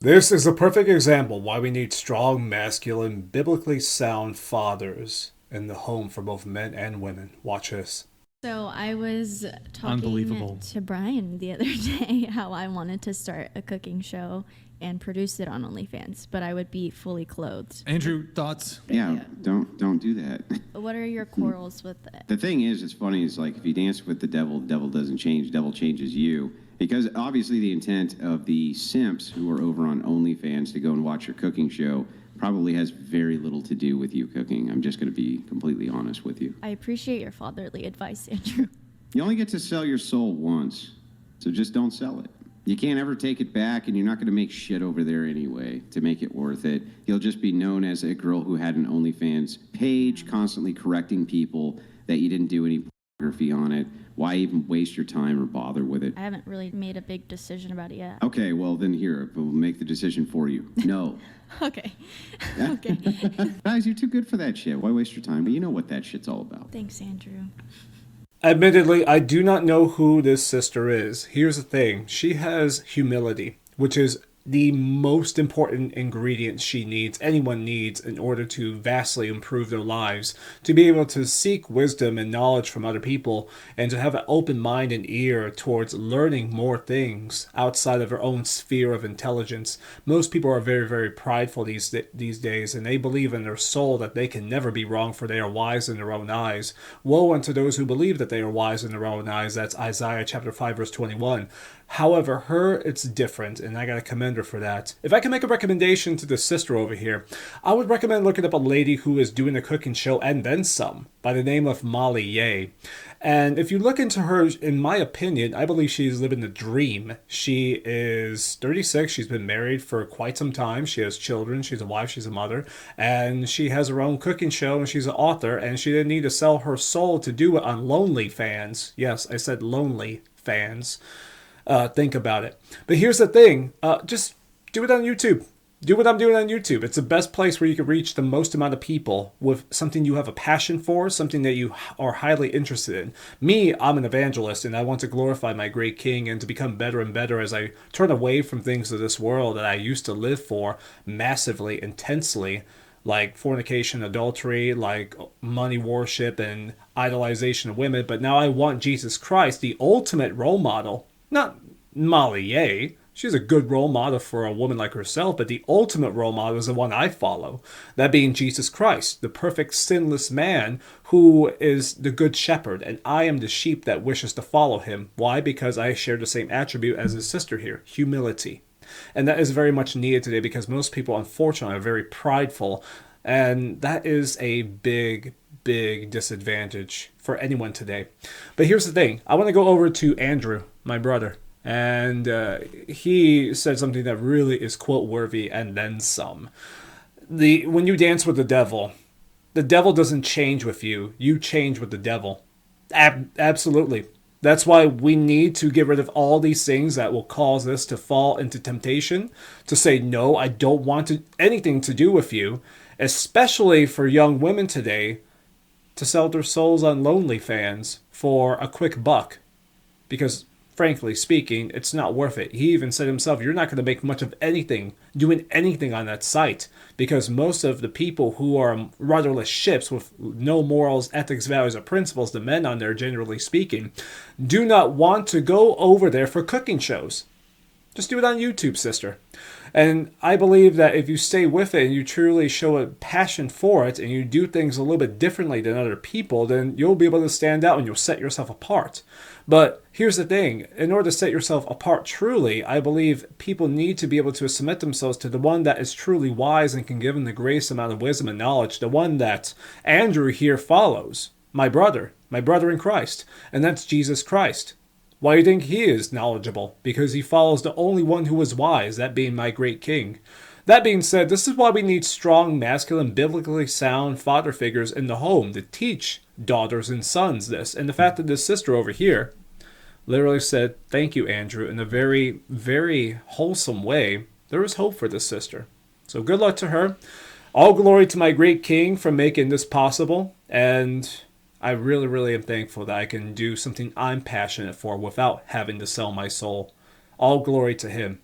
This is a perfect example why we need strong, masculine, biblically sound fathers in the home for both men and women. Watch this. So I was Unbelievable. talking to Brian the other day how I wanted to start a cooking show and produce it on OnlyFans, but I would be fully clothed. Andrew, thoughts? Yeah, don't do that. What are your quarrels with it? The thing is, it's funny, is like if you dance with the devil doesn't change, the devil changes you. Because obviously the intent of the simps who are over on OnlyFans to go and watch your cooking show probably has very little to do with you cooking. I'm just going to be completely honest with you. I appreciate your fatherly advice, Andrew. You only get to sell your soul once, so just don't sell it. You can't ever take it back, and you're not going to make shit over there anyway to make it worth it. You'll just be known as a girl who had an OnlyFans page, constantly correcting people that you didn't do any pornography on it. Why even waste your time or bother with it? I haven't really made a big decision about it yet. Okay, well then here, we'll make the decision for you. No. Okay. Okay. Guys, you're too good for that shit. Why waste your time? But you know what that shit's all about. Thanks, Andrew. Admittedly, I do not know who this sister is. Here's the thing. She has humility, which is the most important ingredient anyone needs in order to vastly improve their lives, to be able to seek wisdom and knowledge from other people, and to have an open mind and ear towards learning more things outside of their own sphere of intelligence. Most people are very, very prideful these days, and they believe in their soul that they can never be wrong, for they are wise in their own eyes. Woe unto those who believe that they are wise in their own eyes. That's Isaiah chapter 5, verse 21. However, it's different, and I gotta commend her for that. If I can make a recommendation to the sister over here, I would recommend looking up a lady who is doing a cooking show and then some, by the name of Molly Ye. And if you look into her, in my opinion, I believe she's living the dream. She is 36, she's been married for quite some time, she has children, she's a wife, she's a mother, and she has her own cooking show, and she's an author, and she didn't need to sell her soul to do it on Lonely Fans. Yes, I said Lonely Fans. Think about it. But here's the thing. Just do it on YouTube. Do what I'm doing on YouTube. It's the best place where you can reach the most amount of people with something you have a passion for, something that you are highly interested in. Me, I'm an evangelist, and I want to glorify my great King and to become better and better as I turn away from things of this world that I used to live for massively, intensely, like fornication, adultery, like money worship, and idolization of women. But now I want Jesus Christ, the ultimate role model. Not Molly Ye. She's a good role model for a woman like herself, but the ultimate role model is the one I follow. That being Jesus Christ, the perfect sinless man who is the good shepherd, and I am the sheep that wishes to follow him. Why? Because I share the same attribute as his sister here, humility. And that is very much needed today because most people, unfortunately, are very prideful, and that is a big disadvantage for anyone today. But here's the thing. I want to go over to Andrew, my brother, and he said something that really is quote worthy and then some. When you dance with the devil doesn't change with you. You change with the devil. Absolutely. That's why we need to get rid of all these things that will cause us to fall into temptation, to say, no, I don't want anything to do with you, especially for young women today, to sell their souls on OnlyFans for a quick buck. Because, frankly speaking, it's not worth it. He even said himself, you're not going to make much of anything, doing anything on that site. Because most of the people who are rudderless ships with no morals, ethics, values, or principles, the men on there, generally speaking, do not want to go over there for cooking shows. Just do it on YouTube, sister. And I believe that if you stay with it and you truly show a passion for it and you do things a little bit differently than other people, then you'll be able to stand out and you'll set yourself apart. But here's the thing. In order to set yourself apart truly, I believe people need to be able to submit themselves to the one that is truly wise and can give them the greatest amount of wisdom and knowledge, the one that Andrew here follows, my brother in Christ, and that's Jesus Christ. Why do you think he is knowledgeable? Because he follows the only one who is wise, that being my great King. That being said, this is why we need strong, masculine, biblically sound father figures in the home to teach daughters and sons this. And the fact that this sister over here literally said, thank you, Andrew, in a very, very wholesome way, there is hope for this sister. So good luck to her. All glory to my great King for making this possible. And I really, really am thankful that I can do something I'm passionate for without having to sell my soul. All glory to him.